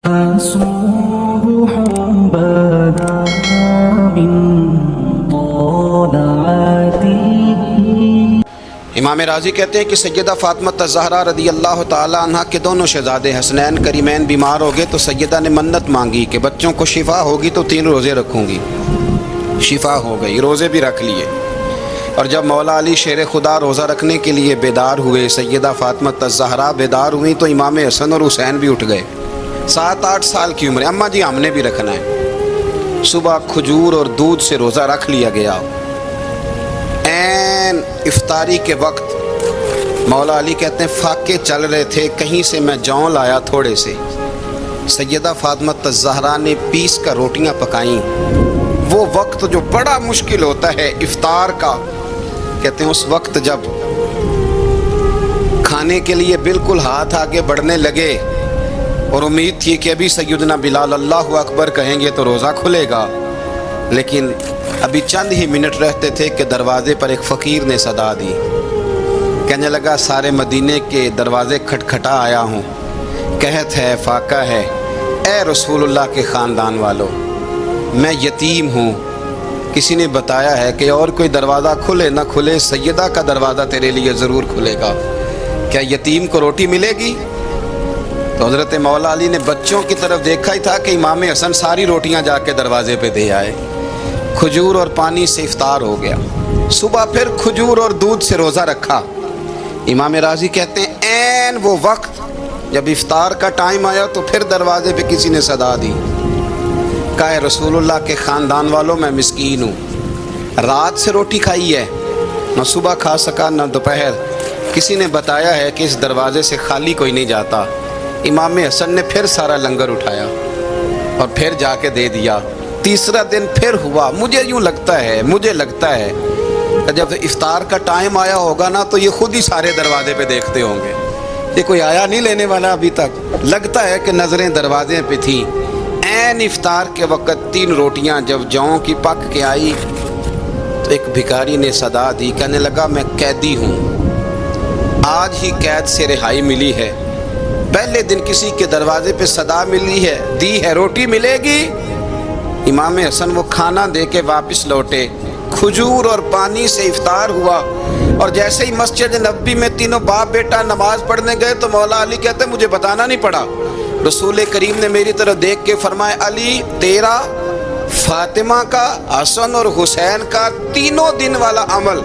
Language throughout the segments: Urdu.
صبح بدا من طلعته. امام راضی کہتے ہیں کہ سیدہ فاطمہ الزہرا رضی اللہ تعالی عنہ کے دونوں شہزادے حسنین کریمین بیمار ہو گئے تو سیدہ نے منت مانگی کہ بچوں کو شفا ہوگی تو 3 روزے رکھوں گی. شفا ہو گئی، روزے بھی رکھ لیے. اور جب مولا علی شیر خدا روزہ رکھنے کے لیے بیدار ہوئے، سیدہ فاطمہ الزہرا بیدار ہوئیں تو امام حسن اور حسین بھی اٹھ گئے. 7-8 سال کی عمر. اماں جی ہم نے بھی رکھنا ہے. صبح کھجور اور دودھ سے روزہ رکھ لیا گیا. این افطاری کے وقت مولا علی کہتے ہیں فاقے چل رہے تھے، کہیں سے میں جون لایا تھوڑے سے. سیدہ فاطمہ الزہرا نے پیس کر روٹیاں پکائیں. وہ وقت جو بڑا مشکل ہوتا ہے افطار کا، کہتے ہیں اس وقت جب کھانے کے لیے بالکل ہاتھ آگے بڑھنے لگے اور امید تھی کہ ابھی سیدنا بلال اللہ اکبر کہیں گے تو روزہ کھلے گا، لیکن ابھی چند ہی منٹ رہتے تھے کہ دروازے پر ایک فقیر نے صدا دی. کہنے لگا سارے مدینے کے دروازے کھٹکھٹا آیا ہوں، قحط ہے، فاقہ ہے. اے رسول اللہ کے خاندان والو، میں یتیم ہوں. کسی نے بتایا ہے کہ اور کوئی دروازہ کھلے نہ کھلے، سیدہ کا دروازہ تیرے لیے ضرور کھلے گا. کیا یتیم کو روٹی ملے گی؟ تو حضرت مولا علی نے بچوں کی طرف دیکھا ہی تھا کہ امام حسن ساری روٹیاں جا کے دروازے پہ دے آئے. کھجور اور پانی سے افطار ہو گیا. صبح پھر کھجور اور دودھ سے روزہ رکھا. امام راضی کہتے ہیں این وہ وقت جب افطار کا ٹائم آیا تو پھر دروازے پہ کسی نے صدا دی. کہا رسول اللہ کے خاندان والوں میں مسکین ہوں، رات سے روٹی کھائی ہے، نہ صبح کھا سکا نہ دوپہر. کسی نے بتایا ہے کہ اس دروازے سے خالی کوئی نہیں جاتا. امام حسن نے پھر سارا لنگر اٹھایا اور پھر جا کے دے دیا. تیسرا دن پھر ہوا. مجھے لگتا ہے جب افطار کا ٹائم آیا ہوگا نا تو یہ خود ہی سارے دروازے پہ دیکھتے ہوں گے، یہ کوئی آیا نہیں لینے والا ابھی تک. لگتا ہے کہ نظریں دروازے پہ تھیں. این افطار کے وقت 3 روٹیاں جب جوں کی پک کے آئی تو ایک بھکاری نے صدا دی. کہنے لگا میں قیدی ہوں، آج ہی قید سے رہائی ملی ہے. پہلے دن کسی کے دروازے پہ صدا ملی ہے، دی ہے روٹی ملے گی. امام حسن وہ کھانا دے کے واپس لوٹے. کھجور اور پانی سے افطار ہوا اور جیسے ہی مسجد نبوی میں تینوں باپ بیٹا نماز پڑھنے گئے تو مولا علی کہتے مجھے بتانا نہیں پڑا. رسول کریم نے میری طرف دیکھ کے فرمایا علی تیرا، فاطمہ کا، حسن اور حسین کا 3 دن والا عمل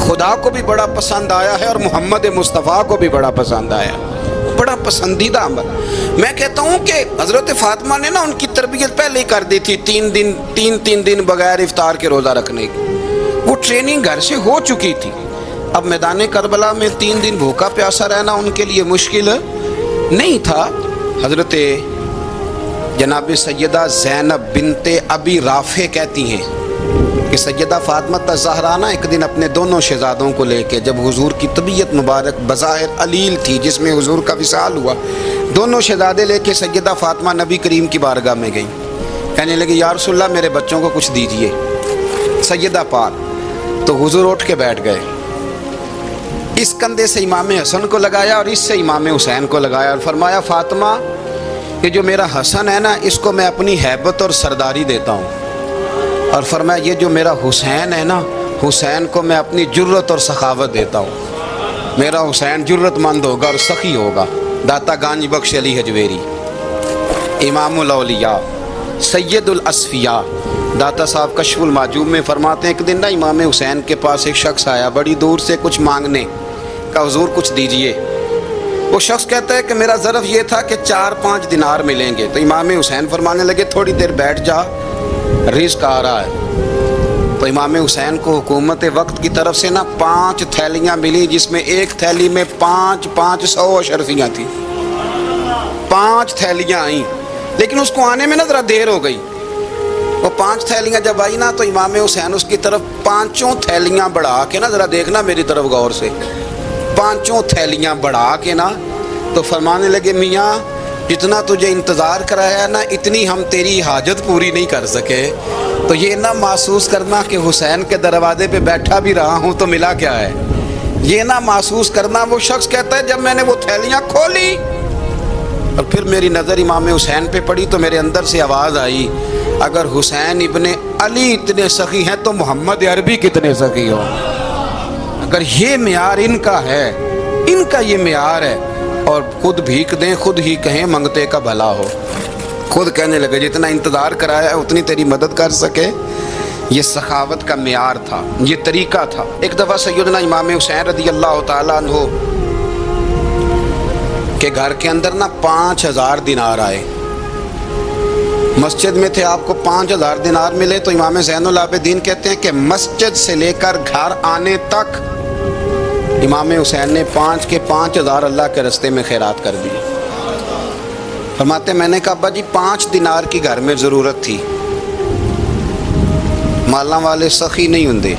خدا کو بھی بڑا پسند آیا ہے اور محمد مصطفیٰ کو بھی بڑا پسند آیا، بڑا پسندیدہ عمل. میں کہتا ہوں کہ حضرت فاطمہ نے نا ان کی تربیت پہلے ہی کر دی تھی 3 دن بغیر افطار کے روزہ رکھنے کی. وہ ٹریننگ گھر سے ہو چکی تھی. اب میدان کربلا میں 3 دن بھوکا پیاسا رہنا ان کے لیے مشکل نہیں تھا. حضرت جناب سیدہ زینب بنت ابی رافع کہتی ہیں کہ سیدہ فاطمہ الزہرا ایک دن اپنے دونوں شہزادوں کو لے کے، جب حضور کی طبیعت مبارک بظاہر علیل تھی جس میں حضور کا وصال ہوا، دونوں شہزادے لے کے سیدہ فاطمہ نبی کریم کی بارگاہ میں گئیں. کہنے لگی یا رسول اللہ میرے بچوں کو کچھ دیجئے. سیدہ پاک تو حضور اٹھ کے بیٹھ گئے. اس کندھے سے امام حسن کو لگایا اور اس سے امام حسین کو لگایا اور فرمایا فاطمہ یہ جو میرا حسن ہے نا اس کو میں اپنی ہیبت اور سرداری دیتا ہوں، اور فرمایا یہ جو میرا حسین ہے نا حسین کو میں اپنی جرت اور سخاوت دیتا ہوں. میرا حسین جرت مند ہوگا اور سخی ہوگا. داتا گانج بخش علی حجویری، امام الاولیاء، سید الاصفیاء، داتا صاحب کشف المعجوب میں فرماتے ہیں ایک دن نا امام حسین کے پاس ایک شخص آیا بڑی دور سے کچھ مانگنے کا، حضور کچھ دیجئے. وہ شخص کہتا ہے کہ میرا ظرف یہ تھا کہ 4-5 دینار ملیں گے. تو امام حسین فرمانے لگے تھوڑی دیر بیٹھ جا، رزق آ رہا ہے. تو امام حسین کو حکومت وقت کی طرف سے نا 5 تھیلیاں ملی جس میں ایک تھیلی میں 500 اشرفیاں تھیں. 5 تھیلیاں آئیں لیکن اس کو آنے میں نا ذرا دیر ہو گئی. وہ 5 تھیلیاں جب آئی نا تو امام حسین اس کی طرف 5 تھیلیاں بڑھا کے نا ذرا دیکھنا میری طرف غور سے، 5 تھیلیاں بڑھا کے نا تو فرمانے لگے میاں جتنا تجھے انتظار کرایا نا اتنی ہم تیری حاجت پوری نہیں کر سکے. تو یہ نہ محسوس کرنا کہ حسین کے دروازے پہ بیٹھا بھی رہا ہوں تو ملا کیا ہے، یہ نہ محسوس کرنا. وہ شخص کہتا ہے جب میں نے وہ تھیلیاں کھولی اور پھر میری نظر امام حسین پہ پڑی تو میرے اندر سے آواز آئی، اگر حسین ابن علی اتنے سخی ہیں تو محمد عربی کتنے سخی ہو۔ اگر یہ معیار ان کا ہے، ان کا یہ معیار ہے، اور خود بھیک دیں، خود ہی کہیں منگتے کا بھلا ہو، خود کہنے لگے جتنا انتظار کرایا ہے اتنی تیری مدد کر سکے۔ یہ سخاوت کا معیار تھا، یہ طریقہ تھا۔ ایک دفعہ سیدنا امام حسین رضی اللہ تعالیٰ عنہ کے گھر کے اندر 5000 دینار آئے۔ مسجد میں تھے، آپ کو 5000 دینار ملے تو امام زین العابدین کہتے ہیں کہ مسجد سے لے کر گھر آنے تک امام حسین نے 5000 اللہ کے رستے میں خیرات کر دی۔ فرماتے میں نے کہا ابا جی 5 دینار کی گھر میں ضرورت تھی، مالاں والے سخی نہیں ہوندے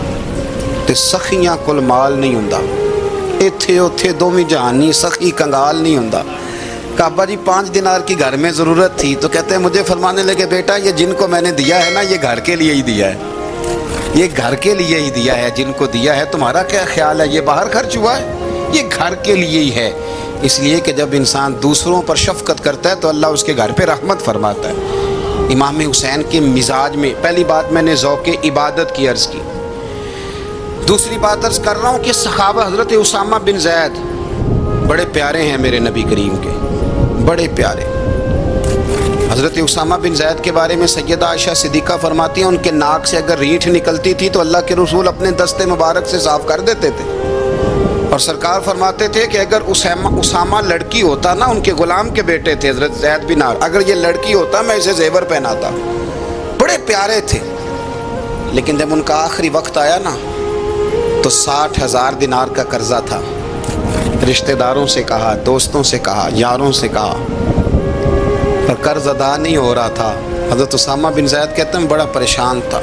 تے سخیاں کل مال نہیں ہوندا، ایتھے اوتھے دوویں جہانی سخی کنگال نہیں ہوندا۔ کہا ابا جی 5 دینار کی گھر میں ضرورت تھی، تو کہتے ہیں مجھے فرمانے لگے بیٹا یہ جن کو میں نے دیا ہے نا یہ گھر کے لیے ہی دیا ہے، یہ گھر کے لیے ہی دیا ہے، جن کو دیا ہے تمہارا کیا خیال ہے یہ باہر خرچ ہوا ہے؟ یہ گھر کے لیے ہی ہے۔ اس لیے کہ جب انسان دوسروں پر شفقت کرتا ہے تو اللہ اس کے گھر پہ رحمت فرماتا ہے۔ امام حسین کے مزاج میں پہلی بات میں نے ذوق عبادت کی عرض کی، دوسری بات عرض کر رہا ہوں کہ صحابہ حضرت اسامہ بن زید بڑے پیارے ہیں میرے نبی کریم کے، بڑے پیارے۔ حضرت اسامہ بن زید کے بارے میں سیدہ عائشہ صدیقہ فرماتی ہیں ان کے ناک سے اگر ریٹھ نکلتی تھی تو اللہ کے رسول اپنے دستے مبارک سے صاف کر دیتے تھے، اور سرکار فرماتے تھے کہ اگر اسامہ لڑکی ہوتا نا، ان کے غلام کے بیٹے تھے حضرت زید بن عمرو، اگر یہ لڑکی ہوتا میں اسے زیور پہناتا۔ بڑے پیارے تھے، لیکن جب ان کا آخری وقت آیا نا تو 60,000 دینار کا قرضہ تھا۔ رشتہ داروں سے کہا، دوستوں سے کہا، یاروں سے کہا، پر قرض ادا نہیں ہو رہا تھا۔ حضرت اسامہ بن زید کہتے ہیں بڑا پریشان تھا۔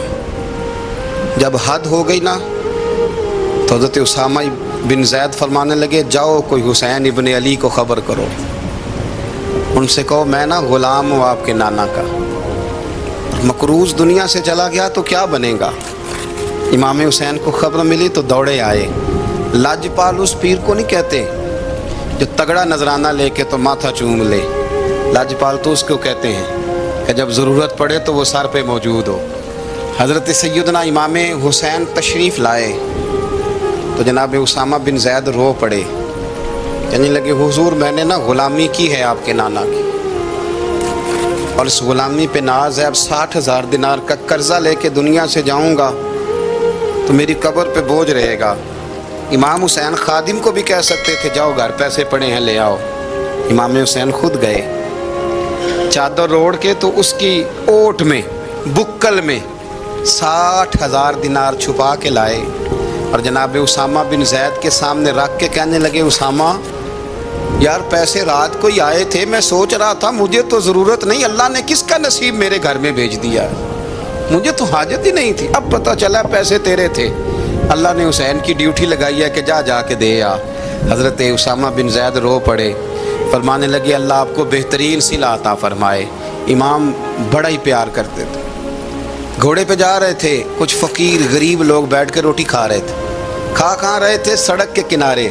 جب حد ہو گئی نا تو حضرت اسامہ بن زید فرمانے لگے جاؤ کوئی حسین ابن علی کو خبر کرو، ان سے کہو میں نا غلام ہوں آپ کے نانا کا، مقروض دنیا سے چلا گیا تو کیا بنے گا۔ امام حسین کو خبر ملی تو دوڑے آئے۔ لاجپال اس پیر کو نہیں کہتے جو تگڑا نذرانہ لے کے تو ماتھا چوم لے، لاجپال تو اس کو کہتے ہیں کہ جب ضرورت پڑے تو وہ سر پہ موجود ہو۔ حضرت سیدنا امام حسین تشریف لائے تو جناب اسامہ بن زید رو پڑے، کہنے لگے حضور میں نے نا غلامی کی ہے آپ کے نانا کی، اور اس غلامی پہ ناز ہے، اب 60,000 دینار کا قرضہ لے کے دنیا سے جاؤں گا تو میری قبر پہ بوجھ رہے گا۔ امام حسین خادم کو بھی کہہ سکتے تھے جاؤ گھر پیسے پڑے ہیں لے آؤ، امام حسین خود گئے، چادر اوڑھ کے تو اس کی اوٹ میں بکل میں 60,000 دینار چھپا کے لائے، اور جناب اسامہ بن زید کے سامنے رکھ کے کہنے لگے اسامہ یار پیسے رات کو ہی آئے تھے، میں سوچ رہا تھا مجھے تو ضرورت نہیں، اللہ نے کس کا نصیب میرے گھر میں بھیج دیا، مجھے تو حاجت ہی نہیں تھی، اب پتہ چلا پیسے تیرے تھے، اللہ نے حسین کی ڈیوٹی لگائی ہے کہ جا کے دے آ۔ حضرت اسامہ بن زید رو پڑے، فرمانے لگے اللہ آپ کو بہترین صلہ عطا فرمائے۔ امام بڑا ہی پیار کرتے تھے۔ گھوڑے پہ جا رہے تھے، کچھ فقیر غریب لوگ بیٹھ کے روٹی کھا رہے تھے، کھا رہے تھے سڑک کے کنارے،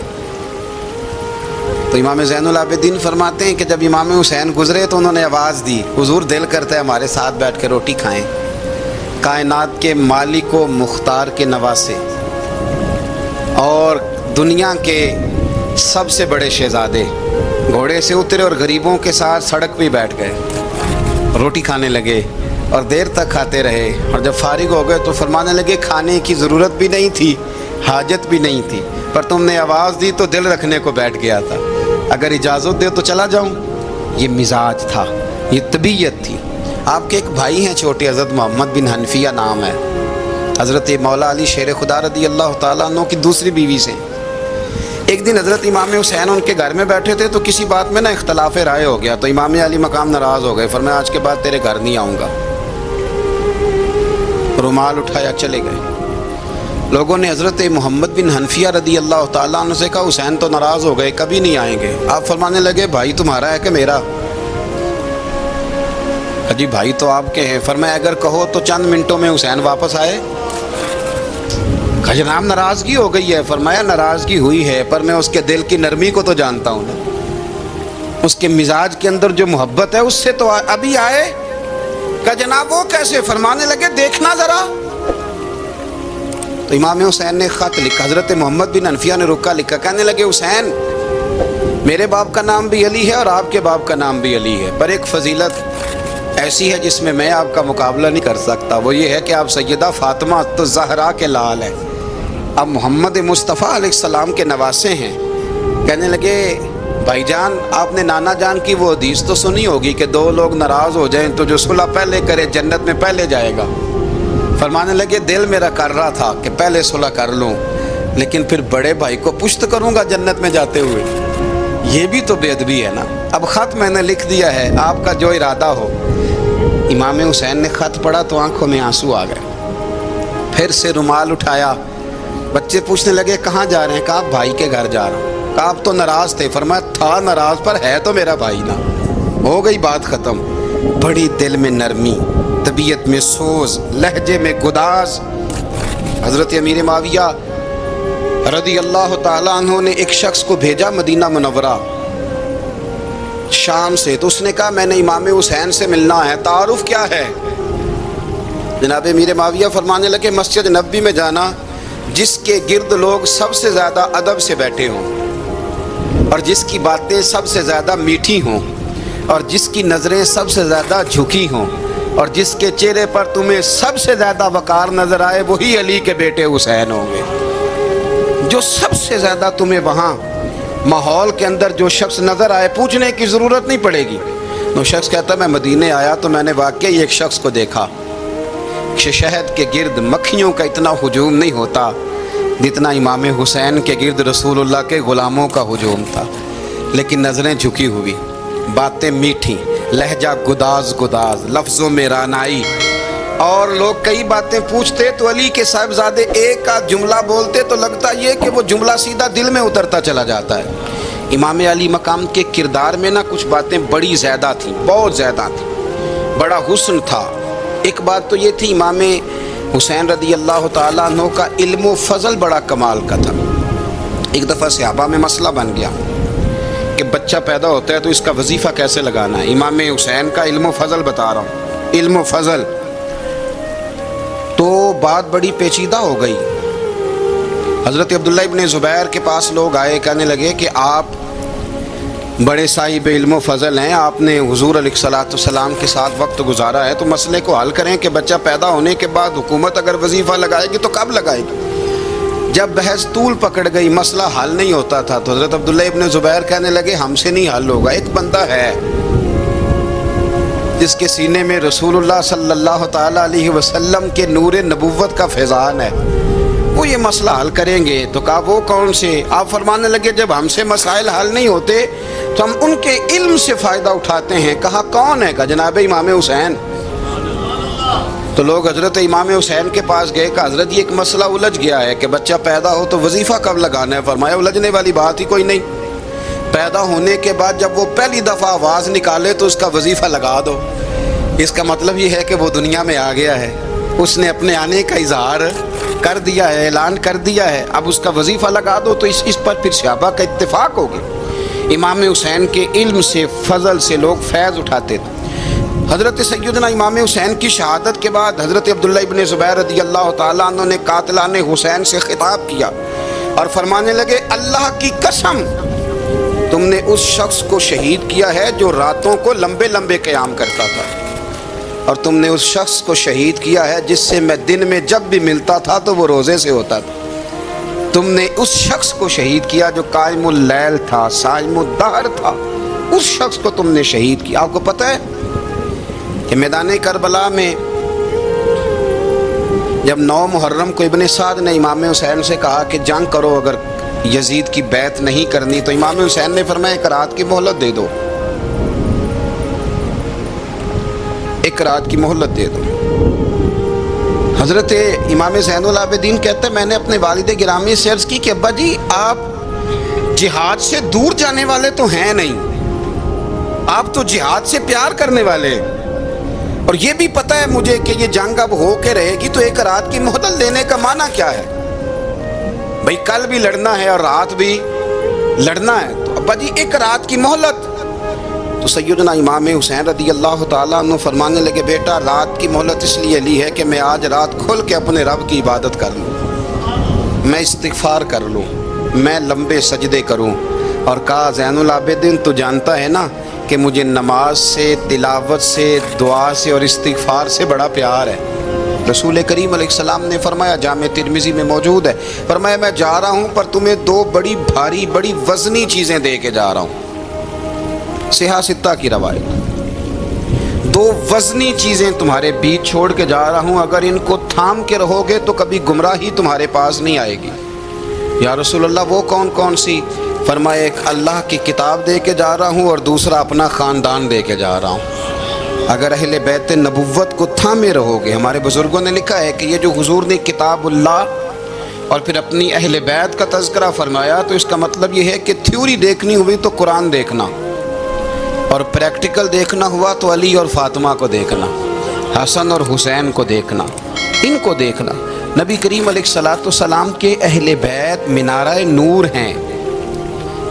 تو امام زین العابدین فرماتے ہیں کہ جب امام حسین گزرے تو انہوں نے آواز دی حضور دل کرتا ہے ہمارے ساتھ بیٹھ کے روٹی کھائیں۔ کائنات کے مالک و مختار کے نواسے اور دنیا کے سب سے بڑے شہزادے گھوڑے سے اترے اور غریبوں کے ساتھ سڑک پہ بیٹھ گئے، روٹی کھانے لگے اور دیر تک کھاتے رہے، اور جب فارغ ہو گئے تو فرمانے لگے کھانے کی ضرورت بھی نہیں تھی، حاجت بھی نہیں تھی، پر تم نے آواز دی تو دل رکھنے کو بیٹھ گیا تھا، اگر اجازت دے تو چلا جاؤں۔ یہ مزاج تھا، یہ طبیعت تھی۔ آپ کے ایک بھائی ہیں چھوٹے، حضرت محمد بن حنفیہ نام ہے، حضرت مولا علی شیر خدا رضی اللہ تعالیٰ عنہ کی دوسری بیوی سے۔ ایک دن حضرت امام حسین ان کے گھر میں بیٹھے تھے تو کسی بات میں نا اختلاف رائے ہو گیا، تو امام علی مقام ناراض ہو گئے، فرمایا آج کے بعد تیرے گھر نہیں آؤں گا، رومال اٹھایا چلے گئے۔ لوگوں نے حضرت محمد بن حنفیہ رضی اللہ تعالیٰ عنہ سے کہا حسین تو ناراض ہو گئے، کبھی نہیں آئیں گے۔ آپ فرمانے لگے بھائی تمہارا ہے کہ میرا؟ جی بھائی تو آپ کے ہیں۔ فرمایا اگر کہو تو چند منٹوں میں حسین واپس آئے۔ جناب ناراضگی ہو گئی ہے۔ فرمایا ناراضگی ہوئی ہے پر میں اس کے دل کی نرمی کو تو جانتا ہوں نا، اس کے مزاج کے اندر جو محبت ہے اس سے تو ابھی آئے کہ جناب وہ کیسے؟ فرمانے لگے دیکھنا ذرا۔ تو امام حسین نے خط لکھا، حضرت محمد بن حنفیہ نے رکا لکھا، کہنے لگے حسین میرے باپ کا نام بھی علی ہے اور آپ کے باپ کا نام بھی علی ہے، پر ایک فضیلت ایسی ہے جس میں میں آپ کا مقابلہ نہیں کر سکتا، وہ یہ ہے کہ آپ سیدہ فاطمہ الزہرا کے لال ہیں، اب محمد مصطفیٰ علیہ السلام کے نواسے ہیں۔ کہنے لگے بھائی جان آپ نے نانا جان کی وہ حدیث تو سنی ہوگی کہ دو لوگ ناراض ہو جائیں تو جو صلح پہلے کرے جنت میں پہلے جائے گا۔ فرمانے لگے دل میرا کر رہا تھا کہ پہلے صلح کر لوں، لیکن پھر بڑے بھائی کو پشت کروں گا جنت میں جاتے ہوئے، یہ بھی تو بے ادبی ہے نا۔ اب خط میں نے لکھ دیا ہے، آپ کا جو ارادہ ہو۔ امام حسین نے خط پڑھا تو آنکھوں میں آنسو آ گئے، پھر سے رومال اٹھایا، بچے پوچھنے لگے کہاں جا رہے ہیں؟ کہا بھائی کے گھر جا رہا ہوں۔ کہا آپ تو ناراض تھے؟ فرمایا تھا ناراض پر ہے تو میرا بھائی نا، ہو گئی بات ختم۔ بڑی دل میں نرمی، طبیعت میں سوز، لہجے میں گداز۔ حضرت امیر معاویہ رضی اللہ تعالیٰ عنہ نے ایک شخص کو بھیجا مدینہ منورہ شام سے، تو اس نے کہا میں نے امام حسین سے ملنا ہے، تعارف کیا ہے؟ جناب امیر معاویہ فرمانے لگے مسجد نبوی میں جانا جس کے گرد لوگ سب سے زیادہ ادب سے بیٹھے ہوں اور جس کی باتیں سب سے زیادہ میٹھی ہوں اور جس کی نظریں سب سے زیادہ جھکی ہوں اور جس کے چہرے پر تمہیں سب سے زیادہ وقار نظر آئے وہی علی کے بیٹے حسین ہوں گے۔ جو سب سے زیادہ تمہیں وہاں ماحول کے اندر جو شخص نظر آئے پوچھنے کی ضرورت نہیں پڑے گی۔ وہ شخص کہتا میں مدینے آیا تو میں نے واقعی ایک شخص کو دیکھا کہ شہد کے گرد مکھیوں کا اتنا ہجوم نہیں ہوتا جتنا امام حسین کے گرد رسول اللہ کے غلاموں کا ہجوم تھا، لیکن نظریں جھکی ہوئی، باتیں میٹھی، لہجہ گداز گداز، لفظوں میں رانائی، اور لوگ کئی باتیں پوچھتے تو علی کے صاحبزادے ایک آدھ جملہ بولتے تو لگتا یہ کہ وہ جملہ سیدھا دل میں اترتا چلا جاتا ہے۔ امام علی مقام کے کردار میں نا کچھ باتیں بڑی زیادہ تھیں، بہت زیادہ تھیں، بڑا حسن تھا۔ ایک بات تو یہ تھی امام حسین رضی اللہ تعالیٰ عنہ کا علم و فضل بڑا کمال کا تھا۔ ایک دفعہ صحابہ میں مسئلہ بن گیا کہ بچہ پیدا ہوتا ہے تو اس کا وظیفہ کیسے لگانا ہے۔ امام حسین کا علم و فضل بتا رہا ہوں، علم و فضل، تو بات بڑی پیچیدہ ہو گئی۔ حضرت عبداللہ ابن زبیر کے پاس لوگ آئے، کہنے لگے کہ آپ بڑے صاحب علم و فضل ہیں، آپ نے حضور علیہ الصلوۃ والسلام کے ساتھ وقت گزارا ہے، تو مسئلے کو حل کریں کہ بچہ پیدا ہونے کے بعد حکومت اگر وظیفہ لگائے گی تو کب لگائے گی؟ جب بحث طول پکڑ گئی، مسئلہ حل نہیں ہوتا تھا، تو حضرت عبداللہ ابن زبیر کہنے لگے ہم سے نہیں حل ہوگا، ایک بندہ ہے جس کے سینے میں رسول اللہ صلی اللہ تعالیٰ علیہ وسلم کے نور نبوت کا فیضان ہے، وہ یہ مسئلہ حل کریں گے۔ تو کہا وہ کون سے؟ آپ فرمانے لگے جب ہم سے مسائل حل نہیں ہوتے تو ہم ان کے علم سے فائدہ اٹھاتے ہیں۔ کہا کون ہے؟ کہا جناب امام حسین۔ تو لوگ حضرت امام حسین کے پاس گئے کہ حضرت یہ ایک مسئلہ الجھ گیا ہے کہ بچہ پیدا ہو تو وظیفہ کب لگانا ہے؟ فرمایا الجھنے والی بات ہی کوئی نہیں، پیدا ہونے کے بعد جب وہ پہلی دفعہ آواز نکالے تو اس کا وظیفہ لگا دو۔ اس کا مطلب یہ ہے کہ وہ دنیا میں آ گیا ہے، اس نے اپنے آنے کا اظہار کر دیا ہے، اعلان کر دیا ہے، اب اس کا وظیفہ لگا دو۔ تو اس پر پھر صحابہ کا اتفاق ہو گیا۔ امام حسین کے علم سے، فضل سے لوگ فیض اٹھاتے تھے۔ حضرت سیدنا امام حسین کی شہادت کے بعد حضرت عبداللہ ابن زبیر رضی اللہ تعالیٰ عنہ نے قاتلان حسین سے خطاب کیا اور فرمانے لگے اللہ کی قسم تم نے اس شخص کو شہید کیا ہے جو راتوں کو لمبے لمبے قیام کرتا تھا، اور تم نے اس شخص کو شہید کیا ہے جس سے میں دن میں جب بھی ملتا تھا تو وہ روزے سے ہوتا تھا۔ تم نے اس شخص کو شہید کیا جو قائم اللیل تھا، صائم الدہر تھا، اس شخص کو تم نے شہید کیا۔ آپ کو پتہ ہے کہ میدان کربلا میں جب 9 محرم کو ابن سعد نے امام حسین سے کہا کہ جنگ کرو اگر یزید کی بیعت نہیں کرنی، تو امام حسین نے فرمایا ایک رات کی مہلت دے دو، ایک رات کی مہلت دے دو۔ حضرت امام زین العابدین کہتے ہیں میں نے اپنے والد گرامی سے عرض کی کہ ابا جی آپ جہاد سے دور جانے والے تو ہیں نہیں، آپ تو جہاد سے پیار کرنے والے ہیں، اور یہ بھی پتہ ہے مجھے کہ یہ جنگ اب ہو کے رہے گی، تو ایک رات کی مہلت لینے کا معنی کیا ہے؟ بھئی کل بھی لڑنا ہے اور رات بھی لڑنا ہے، تو ابا جی ایک رات کی مہلت۔ تو سیدنا امام حسین رضی اللہ تعالیٰ عنہ فرمانے لگے بیٹا رات کی مہلت اس لیے لی ہے کہ میں آج رات کھل کے اپنے رب کی عبادت کر لوں، میں استغفار کر لوں، میں لمبے سجدے کروں۔ اور کہا زین العابدین تو جانتا ہے نا کہ مجھے نماز سے، تلاوت سے، دعا سے اور استغفار سے بڑا پیار ہے۔ رسول کریم علیہ السلام نے فرمایا، جامع ترمذی میں موجود ہے، فرمایا میں جا رہا ہوں پر تمہیں دو بڑی بھاری بڑی وزنی چیزیں دے کے جا رہا ہوں۔ صحیح ستہ کی روایت، دو وزنی چیزیں تمہارے بیچ چھوڑ کے جا رہا ہوں، اگر ان کو تھام کے رہو گے تو کبھی گمراہی تمہارے پاس نہیں آئے گی۔ یا رسول اللہ وہ کون کون سی؟ فرمایا ایک اللہ کی کتاب دے کے جا رہا ہوں اور دوسرا اپنا خاندان دے کے جا رہا ہوں۔ اگر اہل بیت نبوت کو تھامے رہو گے، ہمارے بزرگوں نے لکھا ہے کہ یہ جو حضور نے کتاب اللہ اور پھر اپنی اہل بیت کا تذکرہ فرمایا تو اس کا مطلب یہ ہے کہ تھیوری دیکھنی ہوئی تو قرآن دیکھنا، اور پریکٹیکل دیکھنا ہوا تو علی اور فاطمہ کو دیکھنا، حسن اور حسین کو دیکھنا، ان کو دیکھنا۔ نبی کریم علیہ الصلوۃ والسلام کے اہل بیت مینارہ نور ہیں،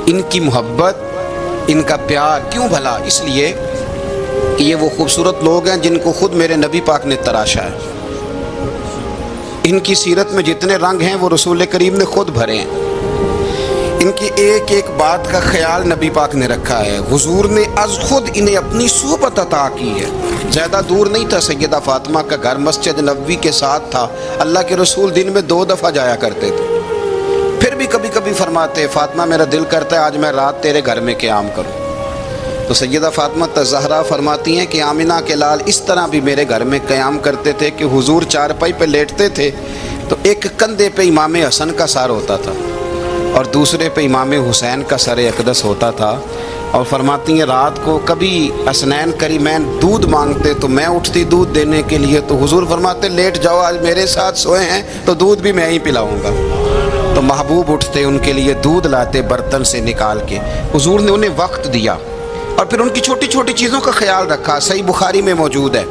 ان کی محبت، ان کا پیار کیوں بھلا؟ اس لیے کہ یہ وہ خوبصورت لوگ ہیں جن کو خود میرے نبی پاک نے تراشا ہے۔ ان کی سیرت میں جتنے رنگ ہیں وہ رسول کریم نے خود بھرے ہیں۔ ان کی ایک ایک بات کا خیال نبی پاک نے رکھا ہے، حضور نے از خود انہیں اپنی صحبت عطا کی ہے۔ زیادہ دور نہیں تھا سیدہ فاطمہ کا گھر، مسجد نبوی کے ساتھ تھا، اللہ کے رسول دن میں 2 دفعہ جایا کرتے تھے۔ پھر بھی کبھی کبھی فرماتے فاطمہ میرا دل کرتا ہے آج میں رات تیرے گھر میں قیام کروں، تو سیدہ فاطمہ الزہرا فرماتی ہیں کہ آمنہ کے لال اس طرح بھی میرے گھر میں قیام کرتے تھے کہ حضور چارپائی پہ لیٹتے تھے تو ایک کندھے پہ امام حسن کا سر ہوتا تھا اور دوسرے پہ امام حسین کا سر اقدس ہوتا تھا، اور فرماتی ہیں رات کو کبھی حسنین کریمین دودھ مانگتے تو میں اٹھتی دودھ دینے کے لیے، تو حضور فرماتے لیٹ جاؤ آج میرے ساتھ سوئے ہیں تو دودھ بھی میں ہی پلاؤں گا، تو محبوب اٹھتے ان کے لیے دودھ لاتے برتن سے نکال کے۔ حضور نے انہیں وقت دیا اور پھر ان کی چھوٹی چھوٹی چیزوں کا خیال رکھا۔ صحیح بخاری میں موجود ہے،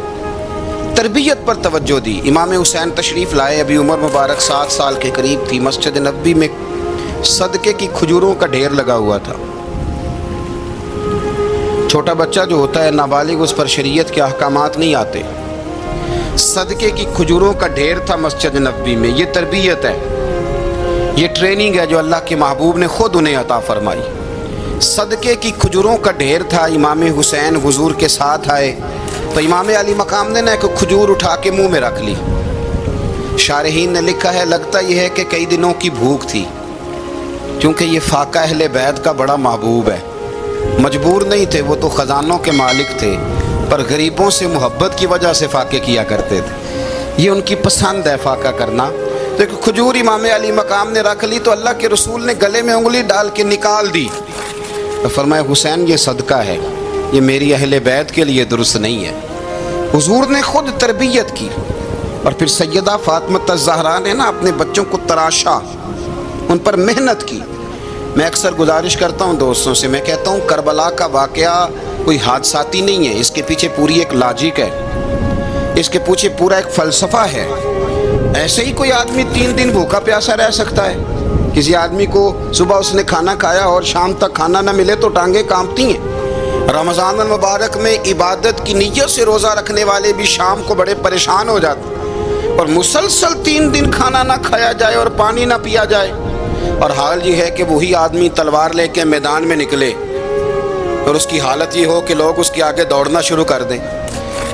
تربیت پر توجہ دی۔ امام حسین تشریف لائے، ابھی عمر مبارک 7 سال کے قریب تھی، مسجد نبوی میں صدقے کی کھجوروں کا ڈھیر لگا ہوا تھا۔ چھوٹا بچہ جو ہوتا ہے نابالغ، اس پر شریعت کے احکامات نہیں آتے۔ صدقے کی کھجوروں کا ڈھیر تھا مسجد نبوی میں۔ یہ تربیت ہے، یہ ٹریننگ ہے جو اللہ کے محبوب نے خود انہیں عطا فرمائی۔ صدقے کی کھجوروں کا ڈھیر تھا، امام حسین حضور کے ساتھ آئے تو امام علی مقام نے ایک کھجور اٹھا کے منہ میں رکھ لی۔ شارحین نے لکھا ہے لگتا یہ ہے کہ کئی دنوں کی بھوک تھی، کیونکہ یہ فاقہ اہل بیت کا بڑا محبوب ہے۔ مجبور نہیں تھے، وہ تو خزانوں کے مالک تھے، پر غریبوں سے محبت کی وجہ سے فاقے کیا کرتے تھے۔ یہ ان کی پسند ہے فاقہ کرنا۔ تو ایک کھجور امام علی مقام نے رکھ لی تو اللہ کے رسول نے گلے میں انگلی ڈال کے نکال دی، تو فرمایا حسین یہ صدقہ ہے، یہ میری اہل بیت کے لیے درست نہیں ہے۔ حضور نے خود تربیت کی، اور پھر سیدہ فاطمہ الزہرا نے اپنے بچوں کو تراشا، ان پر محنت کی۔ میں اکثر گزارش کرتا ہوں دوستوں سے، میں کہتا ہوں کربلا کا واقعہ کوئی حادثاتی نہیں ہے، اس کے پیچھے پوری ایک لاجک ہے، اس کے پیچھے پورا ایک فلسفہ ہے۔ ایسے ہی کوئی آدمی 3 دن بھوکا پیاسا رہ سکتا ہے؟ کسی آدمی کو صبح اس نے کھانا کھایا اور شام تک کھانا نہ ملے تو ٹانگیں کانپتی ہیں۔ رمضان المبارک میں عبادت کی نیت سے روزہ رکھنے والے بھی شام کو بڑے پریشان ہو جاتے، اور مسلسل 3 دن کھانا نہ کھایا جائے اور پانی نہ پیا جائے، اور حال یہ ہے کہ وہی آدمی تلوار لے کے میدان میں نکلے اور اس کی حالت یہ ہو کہ لوگ اس کے آگے دوڑنا شروع کر دیں،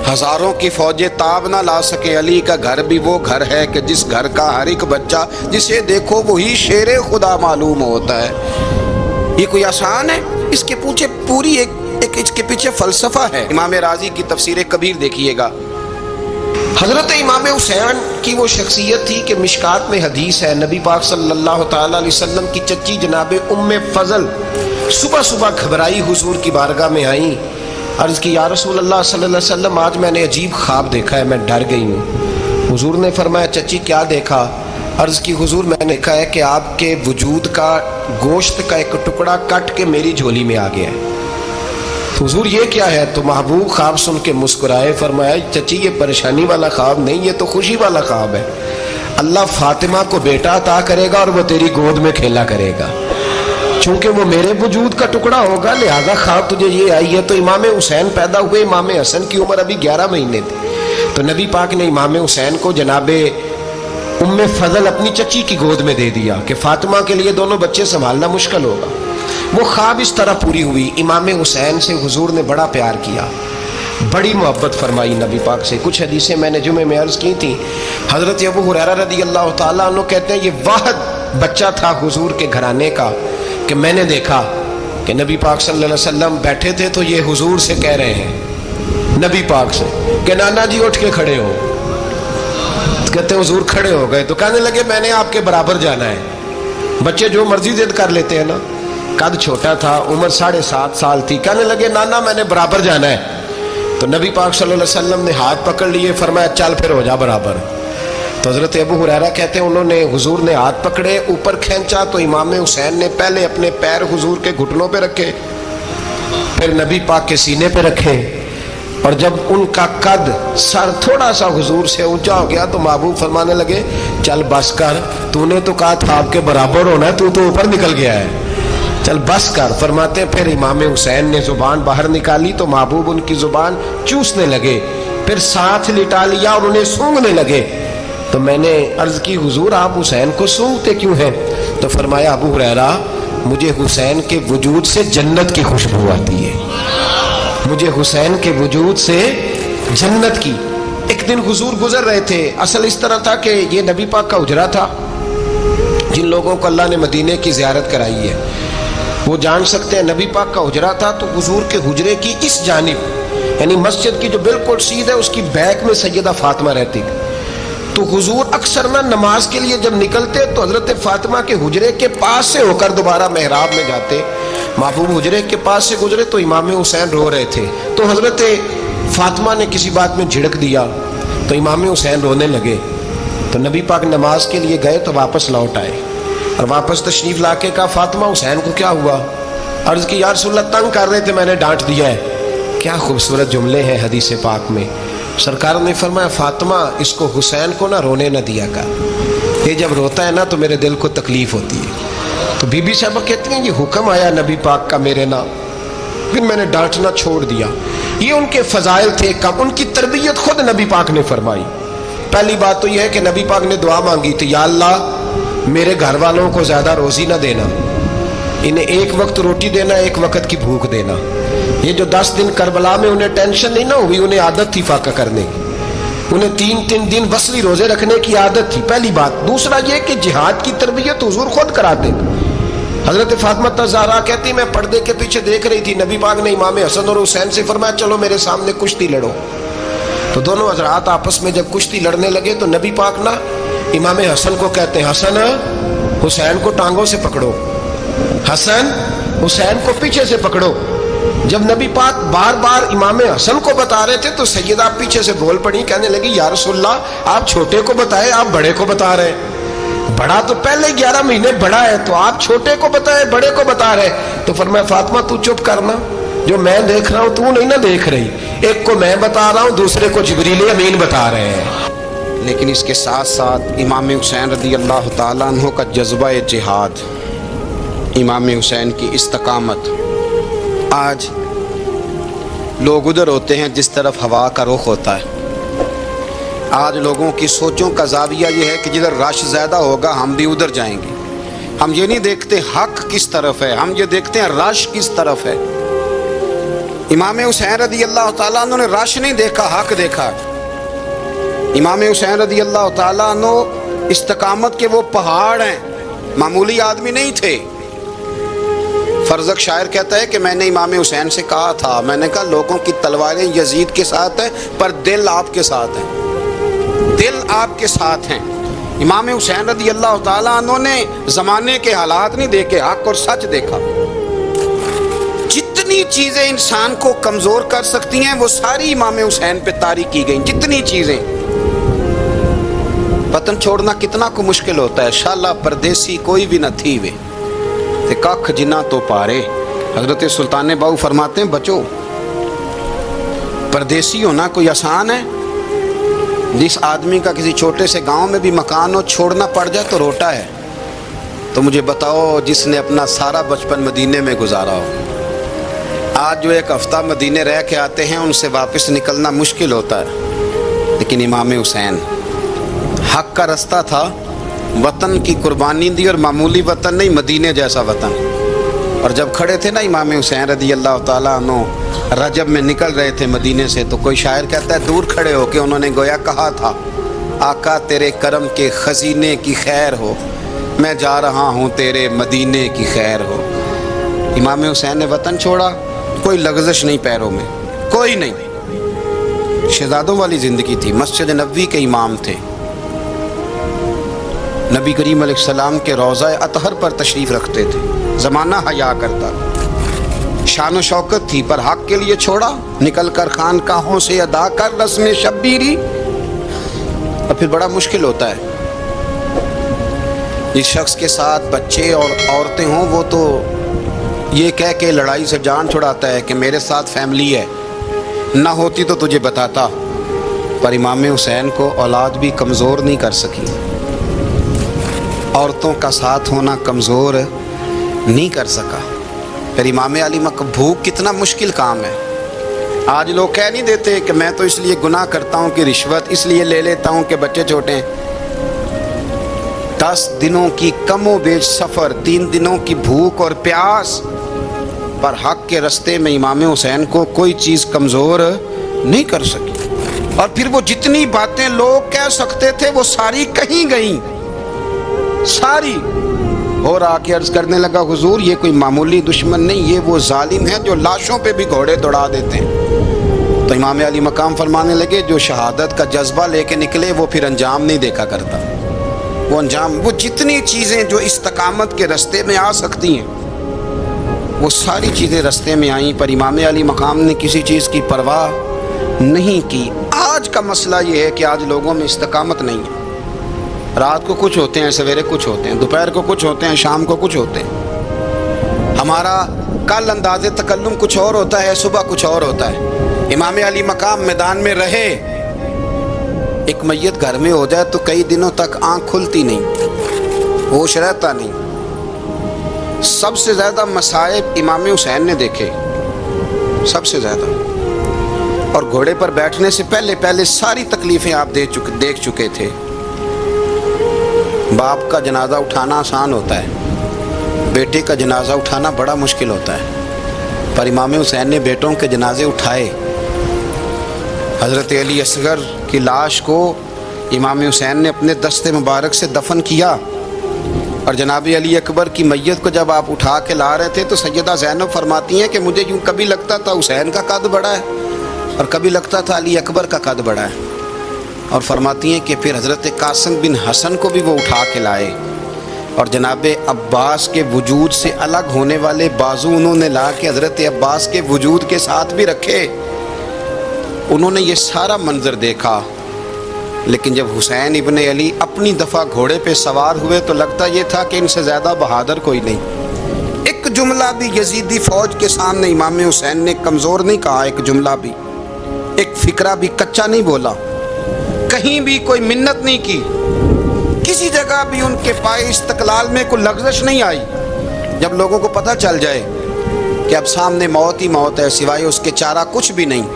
ہزاروں کی فوجیں تاب نہ لا سکے۔ علی کا گھر بھی وہ گھر ہے کہ جس گھر کا ہر ایک بچہ جسے دیکھو وہی شیر خدا معلوم ہوتا ہے۔ یہ کوئی آسان ہے؟ اس کے پیچھے پوری ایک اس کے پیچھے فلسفہ ہے۔ امام راضی کی تفسیر کبیر دیکھیے گا، حضرت امام حسین کی وہ شخصیت تھی کہ مشکات میں حدیث ہے، نبی پاک صلی اللہ تعالیٰ علیہ وسلم کی چچی جناب ام فضل صبح صبح گھبرائی حضور کی بارگاہ میں آئیں، عرض کی یا رسول اللہ صلی اللہ علیہ وسلم آج میں نے عجیب خواب دیکھا ہے، میں ڈر گئی ہوں۔ حضور نے فرمایا چچی کیا دیکھا؟ عرض کی حضور میں نے دیکھا ہے کہ آپ کے وجود کا گوشت کا ایک ٹکڑا کٹ کے میری جھولی میں آ گیا ہے۔ حضور یہ کیا ہے؟ تو محبوب خواب سن کے مسکرائے، فرمایا چچی یہ پریشانی والا خواب نہیں، یہ تو خوشی والا خواب ہے، اللہ فاطمہ کو بیٹا عطا کرے گا اور وہ تیری گود میں کھیلا کرے گا۔ چونکہ وہ میرے وجود کا ٹکڑا ہوگا لہذا خواب تجھے یہ آئی ہے۔ تو امام حسین پیدا ہوئے، امام حسن کی عمر ابھی 11 مہینے تھی، تو نبی پاک نے امام حسین کو جناب ام فضل اپنی چچی کی گود میں دے دیا کہ فاطمہ کے لیے دونوں بچے سنبھالنا مشکل ہوگا۔ وہ خواب اس طرح پوری ہوئی۔ امام حسین سے حضور نے بڑا پیار کیا، بڑی محبت فرمائی نبی پاک سے۔ کچھ حدیثیں میں نے جمعے میں عرض کی تھیں، حضرت ابو ہریرہ رضی اللہ تعالیٰ عنہ کہتے ہیں یہ واحد بچہ تھا حضور کے گھرانے کا کہ میں نے دیکھا کہ نبی پاک صلی اللہ علیہ وسلم بیٹھے تھے تو یہ حضور سے کہہ رہے ہیں، نبی پاک سے کہ نانا جی اٹھ کے کھڑے ہو۔ کہتے ہیں حضور کھڑے ہو گئے تو کہنے لگے میں نے آپ کے برابر جانا ہے۔ بچے جو مرضی ضد کر لیتے ہیں نا، قد چھوٹا تھا، عمر 7.5 سال تھی، کہنے لگے نانا میں نے برابر جانا ہے۔ تو نبی پاک صلی اللہ علیہ وسلم نے ہاتھ پکڑ لیے، فرمایا چل پھر ہو جا برابر۔ تو حضرت ابو ہریرہ کہتے ہیں انہوں نے حضور نے ہاتھ پکڑے، اوپر کھینچا تو امام حسین نے پہلے اپنے پیر حضور کے گھٹنوں پہ رکھے، پھر نبی پاک کے سینے پہ رکھے، اور جب ان کا قد سر تھوڑا سا حضور سے اونچا ہو گیا تو محبوب فرمانے لگے چل بس کر، تو نے تو کہا تھا آپ کے برابر ہونا ہے، تو اوپر نکل گیا ہے، چل بس کر۔ فرماتے پھر امام حسین نے زبان باہر نکالی تو محبوب ان کی زبان چوسنے لگے، پھر ساتھ لٹا لیا اور انہیں سونگھنے لگے۔ تو میں نے عرض کی حضور آپ حسین کو سونگھتے کیوں ہیں؟ تو فرمایا ابو ہریرہ مجھے حسین کے وجود سے جنت کی خوشبو آتی ہے، مجھے حسین کے وجود سے جنت کی۔ ایک دن حضور گزر رہے تھے، اصل اس طرح تھا کہ یہ نبی پاک کا حجرہ تھا، جن لوگوں کو اللہ نے مدینے کی زیارت کرائی ہے وہ جان سکتے ہیں، نبی پاک کا حجرہ تھا تو حضور کے حجرے کی اس جانب یعنی مسجد کی جو بالکل سیدھ ہے اس کی بیک میں سیدہ فاطمہ رہتی تھی۔ تو حضور اکثر نہ نماز کے لیے جب نکلتے تو حضرت فاطمہ کے حجرے کے پاس سے ہو کر دوبارہ محراب میں جاتے۔ محبوب حجرے کے پاس سے گزرے تو امام حسین رو رہے تھے، تو حضرت فاطمہ نے کسی بات میں جھڑک دیا تو امام حسین رونے لگے۔ تو نبی پاک نماز کے لیے گئے تو واپس لوٹ آئے، اور واپس تشریف لا کے کہا فاطمہ حسین کو کیا ہوا؟ عرض کی یا رسول اللہ تنگ کر رہے تھے میں نے ڈانٹ دیا ہے۔ کیا خوبصورت جملے ہیں حدیث پاک میں۔ سرکار نے فرمایا فاطمہ اس کو حسین کو نہ رونے نہ دیا کر، یہ جب روتا ہے نا تو میرے دل کو تکلیف ہوتی ہے۔ تو بی بی صاحبہ کہتی ہیں یہ حکم آیا نبی پاک کا میرے نا، پھر میں نے ڈانٹنا چھوڑ دیا۔ یہ ان کے فضائل تھے کم، ان کی تربیت خود نبی پاک نے فرمائی۔ پہلی بات تو یہ ہے کہ نبی پاک نے دعا مانگی تھی یا اللہ میرے گھر والوں کو زیادہ روزی نہ دینا، انہیں ایک وقت روٹی دینا، ایک وقت کی بھوک دینا۔ یہ جو 10 دن کربلا میں انہیں ٹینشن نہیں نہ ہوئی، انہیں عادت تھی فاقہ کرنے کی، انہیں 3 دن وصلی روزے رکھنے کی عادت تھی، پہلی بات۔ دوسرا یہ کہ جہاد کی تربیت حضور خود کراتے۔ حضرت فاطمہ زہرا کہتی میں پردے کے پیچھے دیکھ رہی تھی، نبی پاک نے امام حسن اور حسین سے فرمایا چلو میرے سامنے کشتی لڑو۔ تو دونوں حضرات آپس میں جب کشتی لڑنے لگے تو نبی پاک نا امام حسن کو کہتے ہیں حسن حسین کو ٹانگوں سے پکڑو، حسن حسین کو پیچھے سے پکڑو۔ جب نبی پاک بار بار امام حسن کو بتا رہے تھے تو سیدہ پیچھے سے بول پڑی، کہنے لگی یا رسول اللہ آپ چھوٹے کو بتائے آپ بڑے کو بتا رہے ہیں، بڑا تو پہلے 11 مہینے بڑا ہے تو آپ چھوٹے کو بتائے بڑے کو بتا رہے۔ تو فرمایا فاطمہ تو چپ کرنا، جو میں دیکھ رہا ہوں تو نہیں نہ دیکھ رہی، ایک کو میں بتا رہا ہوں دوسرے کو جبریل امین بتا رہے ہیں۔ لیکن اس کے ساتھ ساتھ امام حسین رضی اللہ تعالیٰ عنہ کا جذبہ جہاد، امام حسین کی استقامت، آج لوگ ادھر ہوتے ہیں جس طرف ہوا کا رخ ہوتا ہے۔ آج لوگوں کی سوچوں کا زاویہ یہ ہے کہ جدھر رش زیادہ ہوگا ہم بھی ادھر جائیں گے۔ ہم یہ نہیں دیکھتے حق کس طرف ہے، ہم یہ دیکھتے ہیں رش کس طرف ہے۔ امام حسین رضی اللہ تعالیٰ عنہ نے رش نہیں دیکھا، حق دیکھا۔ امام حسین رضی اللہ تعالیٰ عنہ استقامت کے وہ پہاڑ ہیں، معمولی آدمی نہیں تھے۔ فرزق شاعر کہتا ہے کہ میں نے امام حسین سے کہا تھا، میں نے کہا لوگوں کی تلواریں یزید کے ساتھ ہیں پر دل آپ کے ساتھ ہیں، دل آپ کے ساتھ ہیں۔ امام حسین رضی اللہ تعالیٰ عنہ نے زمانے کے حالات نہیں دیکھے، حق اور سچ دیکھا۔ جتنی چیزیں انسان کو کمزور کر سکتی ہیں وہ ساری امام حسین پہ طاری کی گئیں، جتنی چیزیں۔ وطن چھوڑنا کتنا کو مشکل ہوتا ہے، شالا پردیسی کوئی بھی نہ تھی وے تے ککھ جنا تو پارے۔ حضرت سلطان باؤ فرماتے ہیں بچو پردیسی ہونا کوئی آسان ہے؟ جس آدمی کا کسی چھوٹے سے گاؤں میں بھی مکان ہو چھوڑنا پڑ جائے تو روٹا ہے، تو مجھے بتاؤ جس نے اپنا سارا بچپن مدینے میں گزارا ہو، آج جو ایک ہفتہ مدینے رہ کے آتے ہیں ان سے واپس نکلنا مشکل ہوتا ہے، لیکن امام حسین حق کا رستہ تھا، وطن کی قربانی دی، اور معمولی وطن نہیں، مدینے جیسا وطن۔ اور جب کھڑے تھے نا امام حسین رضی اللہ تعالیٰ عنہ رجب میں نکل رہے تھے مدینے سے، تو کوئی شاعر کہتا ہے دور کھڑے ہو کے انہوں نے گویا کہا تھا، آقا تیرے کرم کے خزینے کی خیر ہو، میں جا رہا ہوں تیرے مدینے کی خیر ہو۔ امام حسین نے وطن چھوڑا، کوئی لغزش نہیں پیروں میں، کوئی نہیں، شہزادوں والی زندگی تھی، مسجد نبوی کے امام تھے، نبی کریم علیہ السلام کے روضہ اطہر پر تشریف رکھتے تھے، زمانہ حیا کرتا، شان و شوکت تھی، پر حق کے لیے چھوڑا، نکل کر خانقاہوں سے ادا کر رسم شبیری۔ اور پھر بڑا مشکل ہوتا ہے، جس شخص کے ساتھ بچے اور عورتیں ہوں وہ تو یہ کہہ کے لڑائی سے جان چھڑاتا ہے کہ میرے ساتھ فیملی ہے، نہ ہوتی تو تجھے بتاتا، پر امام حسین کو اولاد بھی کمزور نہیں کر سکی، عورتوں کا ساتھ ہونا کمزور نہیں کر سکا۔ پھر امام علی بھوک کتنا مشکل کام ہے، آج لوگ کہہ نہیں دیتے کہ میں تو اس لیے گناہ کرتا ہوں کہ رشوت اس لیے لے لیتا ہوں کہ بچے چھوٹے ہیں، 10 دنوں کی کم و بیش سفر، 3 دنوں کی بھوک اور پیاس، پر حق کے رستے میں امام حسین کو کوئی چیز کمزور نہیں کر سکی۔ اور پھر وہ جتنی باتیں لوگ کہہ سکتے تھے وہ ساری کہیں گئیں، ساری۔ اور آ کے عرض کرنے لگا حضور یہ کوئی معمولی دشمن نہیں، یہ وہ ظالم ہے جو لاشوں پہ بھی گھوڑے دوڑا دیتے ہیں۔ تو امام علی مقام فرمانے لگے جو شہادت کا جذبہ لے کے نکلے وہ پھر انجام نہیں دیکھا کرتا، وہ انجام، وہ جتنی چیزیں جو استقامت کے رستے میں آ سکتی ہیں وہ ساری چیزیں رستے میں آئیں، پر امام علی مقام نے کسی چیز کی پرواہ نہیں کی۔ آج کا مسئلہ یہ ہے کہ آج لوگوں میں استقامت نہیں ہے، رات کو کچھ ہوتے ہیں، سویرے کچھ ہوتے ہیں، دوپہر کو کچھ ہوتے ہیں، شام کو کچھ ہوتے ہیں، ہمارا کل انداز تکلم کچھ اور ہوتا ہے، صبح کچھ اور ہوتا ہے۔ امام علی مقام میدان میں رہے، ایک میت گھر میں ہو جائے تو کئی دنوں تک آنکھ کھلتی نہیں، ہوش رہتا نہیں۔ سب سے زیادہ مصائب امام حسین نے دیکھے، سب سے زیادہ، اور گھوڑے پر بیٹھنے سے پہلے ساری تکلیفیں آپ دیکھ چکے تھے۔ باپ کا جنازہ اٹھانا آسان ہوتا ہے، بیٹے کا جنازہ اٹھانا بڑا مشکل ہوتا ہے، پر امام حسین نے بیٹوں کے جنازے اٹھائے۔ حضرت علی اصغر کی لاش کو امام حسین نے اپنے دست مبارک سے دفن کیا، اور جناب علی اکبر کی میت کو جب آپ اٹھا کے لا رہے تھے تو سیدہ زینب فرماتی ہیں کہ مجھے یوں کبھی لگتا تھا حسین کا قد بڑا ہے اور کبھی لگتا تھا علی اکبر کا قد بڑا ہے، اور فرماتی ہیں کہ پھر حضرت قاسم بن حسن کو بھی وہ اٹھا کے لائے، اور جناب عباس کے وجود سے الگ ہونے والے بازو انہوں نے لا کے حضرت عباس کے وجود کے ساتھ بھی رکھے۔ انہوں نے یہ سارا منظر دیکھا، لیکن جب حسین ابن علی اپنی دفعہ گھوڑے پہ سوار ہوئے تو لگتا یہ تھا کہ ان سے زیادہ بہادر کوئی نہیں۔ ایک جملہ بھی یزیدی فوج کے سامنے امام حسین نے کمزور نہیں کہا، ایک جملہ بھی، ایک فکرہ بھی کچا نہیں بولا، کہیں بھی کوئی منت نہیں کی، کسی جگہ بھی ان کے پائے استقلال میں کوئی لغزش نہیں آئی۔ جب لوگوں کو پتہ چل جائے کہ اب سامنے موت ہی موت ہے، سوائے اس کے چارہ کچھ بھی نہیں،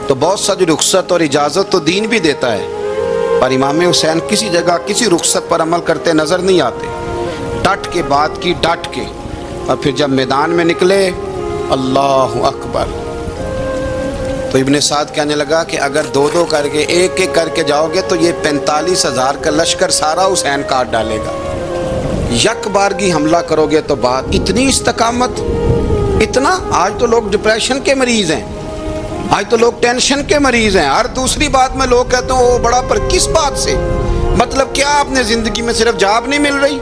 تو بہت سا جو رخصت اور اجازت تو دین بھی دیتا ہے، پر امام حسین کسی جگہ کسی رخصت پر عمل کرتے نظر نہیں آتے، ڈٹ کے بات کی، ڈٹ کے۔ اور پھر جب میدان میں نکلے، اللہ اکبر، تو ابن سعد کہنے لگا کہ اگر 2 کر کے ایک کر کے جاؤ گے تو یہ 45,000 کا لشکر سارا حسین کاٹ ڈالے گا، یک بارگی حملہ کرو گے تو بات، اتنی استقامت، اتنا۔ آج تو لوگ ڈپریشن کے مریض ہیں، آج تو لوگ ٹینشن کے مریض ہیں، ہر دوسری بات میں لوگ کہتے ہیں وہ بڑا، پر کس بات سے؟ مطلب کیا آپ نے زندگی میں صرف جاب نہیں مل رہی،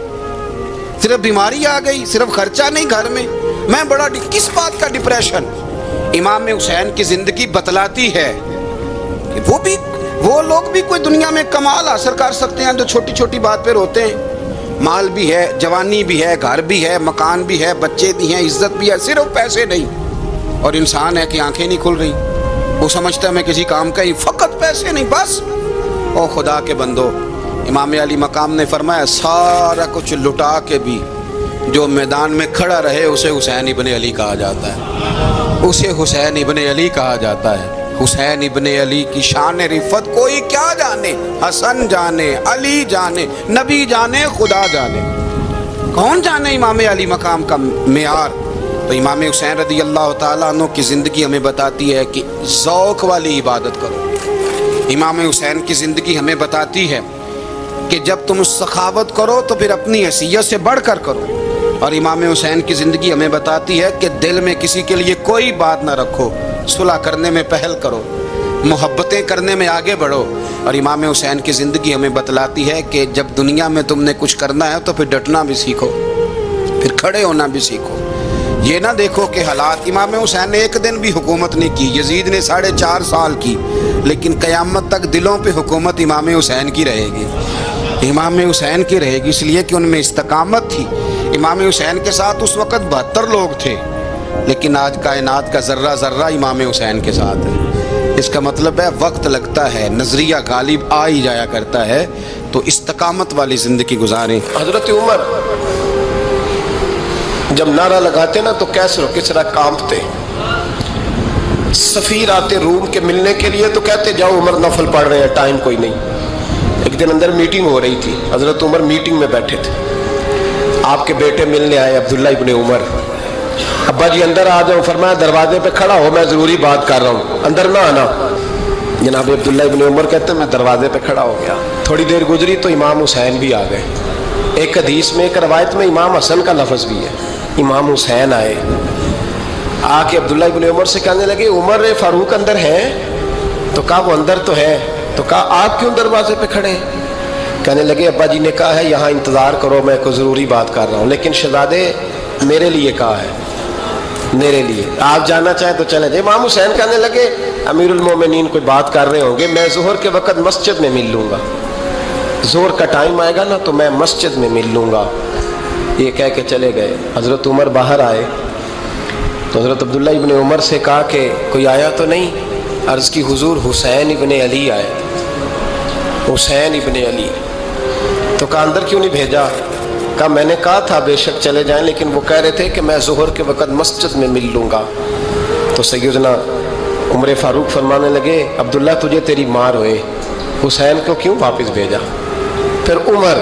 صرف بیماری آ گئی، صرف خرچہ نہیں گھر میں بڑا، کس بات کا ڈپریشن؟ امام حسین کی زندگی بتلاتی ہے کہ وہ لوگ بھی کوئی دنیا میں کمال حاصل کر سکتے ہیں جو چھوٹی چھوٹی بات پہ روتے ہیں، مال بھی ہے، جوانی بھی ہے، گھر بھی ہے، مکان بھی ہے، بچے بھی ہیں، عزت بھی ہے، صرف پیسے نہیں۔ اور انسان ہے کہ آنکھیں نہیں کھل رہی، وہ سمجھتا ہے میں کسی کام کا ہی، فقط پیسے نہیں بس۔ او خدا کے بندو، امام علی مقام نے فرمایا سارا کچھ لٹا کے بھی جو میدان میں کھڑا رہے اسے حسین ابن علی کہا جاتا ہے، اسے حسین ابن علی کہا جاتا ہے۔ حسین ابن علی کی شان رفت کوئی کیا جانے، حسن جانے، علی جانے، نبی جانے، خدا جانے، کون جانے امام علی مقام کا معیار۔ تو امام حسین رضی اللہ تعالیٰ عنہ کی زندگی ہمیں بتاتی ہے کہ ذوق والی عبادت کرو۔ امام حسین کی زندگی ہمیں بتاتی ہے کہ جب تم سخاوت کرو تو پھر اپنی حیثیت سے بڑھ کر کرو، اور امام حسین کی زندگی ہمیں بتاتی ہے کہ دل میں کسی کے لیے کوئی بات نہ رکھو، صلح کرنے میں پہل کرو، محبتیں کرنے میں آگے بڑھو۔ اور امام حسین کی زندگی ہمیں بتلاتی ہے کہ جب دنیا میں تم نے کچھ کرنا ہے تو پھر ڈٹنا بھی سیکھو، پھر کھڑے ہونا بھی سیکھو۔ یہ نہ دیکھو کہ حالات، امام حسین نے ایک دن بھی حکومت نہیں کی، یزید نے 4.5 سال کی، لیکن قیامت تک دلوں پہ حکومت امام حسین کی رہے گی، امام حسین کی رہے گی، اس لیے کہ ان میں استقامت تھی۔ امام حسین کے ساتھ اس وقت 72 لوگ تھے، لیکن آج کائنات کا ذرہ ذرہ امام حسین کے ساتھ ہے۔ اس کا مطلب ہے وقت لگتا ہے، نظریہ غالب آ ہی جایا کرتا ہے، تو استقامت والی زندگی گزاریں۔ حضرت عمر جب نعرہ لگاتے نا تو کیسر و کسرا کانپتے، سفیر آتے روم کے ملنے کے لیے تو کہتے جاؤ عمر نفل پڑھ رہے ہیں، ٹائم کوئی نہیں۔ ایک دن اندر میٹنگ ہو رہی تھی، حضرت عمر میٹنگ میں بیٹھے تھے، آپ کے بیٹے ملنے آئے عبداللہ ابن عمر، ابا جی اندر آ جاؤ، فرمایا دروازے پہ کھڑا ہو، میں ضروری بات کر رہا ہوں، اندر نہ آنا۔ جناب عبداللہ ابن عمر کہتے ہیں میں دروازے پہ کھڑا ہو گیا، تھوڑی دیر گزری تو امام حسین بھی آ گئے۔ ایک حدیث میں، ایک روایت میں امام حسن کا لفظ بھی ہے، امام حسین آئے، آ کے عبداللہ ابن عمر سے کہنے لگے عمر فاروق اندر ہے؟ تو کہا وہ اندر تو ہے۔ تو کہا آپ کیوں دروازے پہ کھڑے ہیں؟ کہنے لگے ابا جی نے کہا ہے یہاں انتظار کرو، میں کوئی ضروری بات کر رہا ہوں، لیکن شہزادے میرے لیے کہا ہے، میرے لیے آپ جانا چاہیں تو چلیں جائیں۔ امام حسین کہنے لگے امیر المومنین کوئی بات کر رہے ہوں گے، میں ظہر کے وقت مسجد میں مل لوں گا، ظہر کا ٹائم آئے گا نا تو میں مسجد میں مل لوں گا۔ یہ کہہ کے چلے گئے۔ حضرت عمر باہر آئے تو حضرت عبداللہ ابن عمر سے کہا کہ کوئی آیا تو نہیں؟ عرض کی حضور حسین ابن علی آئے، حسین ابن علی۔ تو کہا اندر کیوں نہیں بھیجا؟ کہا میں نے کہا تھا بے شک چلے جائیں، لیکن وہ کہہ رہے تھے کہ میں ظہر کے وقت مسجد میں مل لوں گا۔ تو سیدنا عمر فاروق فرمانے لگے عبداللہ تجھے تیری مار ہوئے، حسین کو کیوں واپس بھیجا؟ پھر عمر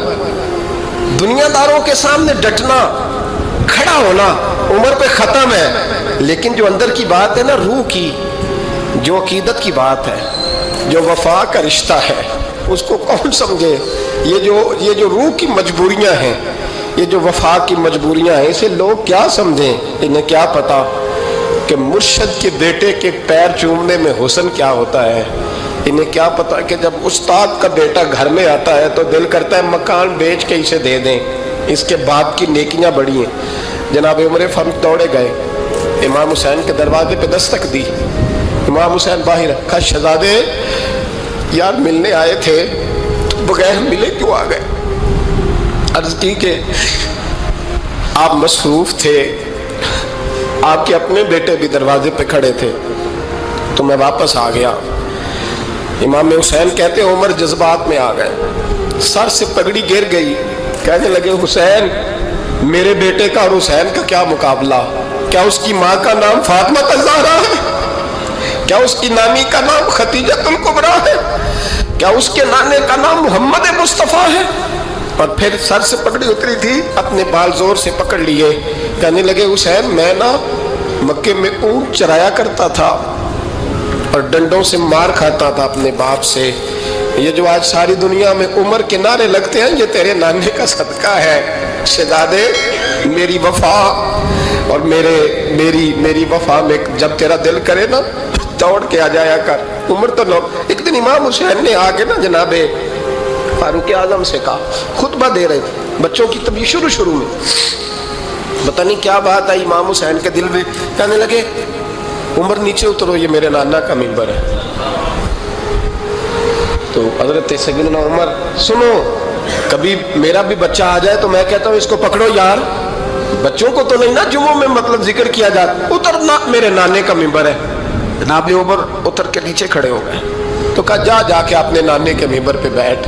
دنیا داروں کے سامنے ڈٹنا، کھڑا ہونا عمر پہ ختم ہے، لیکن جو اندر کی بات ہے نا، روح کی، جو عقیدت کی بات ہے، جو وفا کا رشتہ ہے، اس کو کون سمجھے؟ یہ جو روح کی مجبوریاں ہیں، یہ جو وفا کی مجبوریاں ہیں، اسے لوگ کیا سمجھیں؟ انہیں کیا پتا کہ مرشد کے بیٹے کے پیر چومنے میں حسن کیا ہوتا ہے؟ انہیں کیا پتا کہ جب استاد کا بیٹا گھر میں آتا ہے تو دل کرتا ہے مکان بیچ کے اسے دے دیں، اس کے باپ کی نیکیاں بڑی ہیں۔ جناب عمر فاروق دوڑے گئے، امام حسین کے دروازے پہ دستک دی، امام حسین باہر، کہا شہزادے یار ملنے آئے تھے تو بغیر ملے کیوں آ گئے؟ عرض کی کہ آپ مصروف تھے، آپ کے اپنے بیٹے بھی دروازے پہ کھڑے تھے تو میں واپس آ گیا۔ امام حسین کہتے عمر جذبات میں آ گئے، سر سے پگڑی گر گئی، کہنے لگے حسین میرے بیٹے کا اور حسین کا کیا مقابلہ؟ کیا اس کی ماں کا نام فاطمہ الزہرا ہے؟ کیا اس کی نانی کا نام خدیجہ الکبریٰ ہے؟ کیا اس کے نانے کا نام محمد مصطفیٰ ہے؟ اور پھر سر سے پگڑی اتری تھی، اپنے بال زور سے پکڑ لیے، کہنے لگے حسین میں نا مکے میں اونٹ چرایا کرتا تھا اور ڈنڈوں سے مار کھاتا تھا اپنے باپ سے، یہ جو آج ساری دنیا میں عمر کے نعرے لگتے ہیں یہ تیرے نانے کا صدقہ ہے۔ شہزادے میری وفا اور میری وفا میں جب تیرا دل کرے نا دوڑ کے آ جایا کر۔ عمر تو لوگ، ایک دن امام حسین نے آ کے نا جناب فاروق اعظم سے کہا، خطبہ دے رہے تھے بچوں کی طبیعت شروع میں، پتہ نہیں کیا بات آئی امام حسین کے دل میں، کہنے لگے عمر نیچے اترو، یہ میرے نانا کا منبر ہے۔ تو حضرت سیدنا عمر، سنو کبھی میرا بھی بچہ آ جائے تو میں کہتا ہوں اس کو پکڑو یار، بچوں کو تو نہیں نا جمعوں میں مطلب ذکر کیا جاتا، اترنا میرے نانے کا منبر ہے۔ جناب عمر اتر کے نیچے کھڑے ہو گئے تو کہا جا کے اپنے نانے کے منبر پہ بیٹھ۔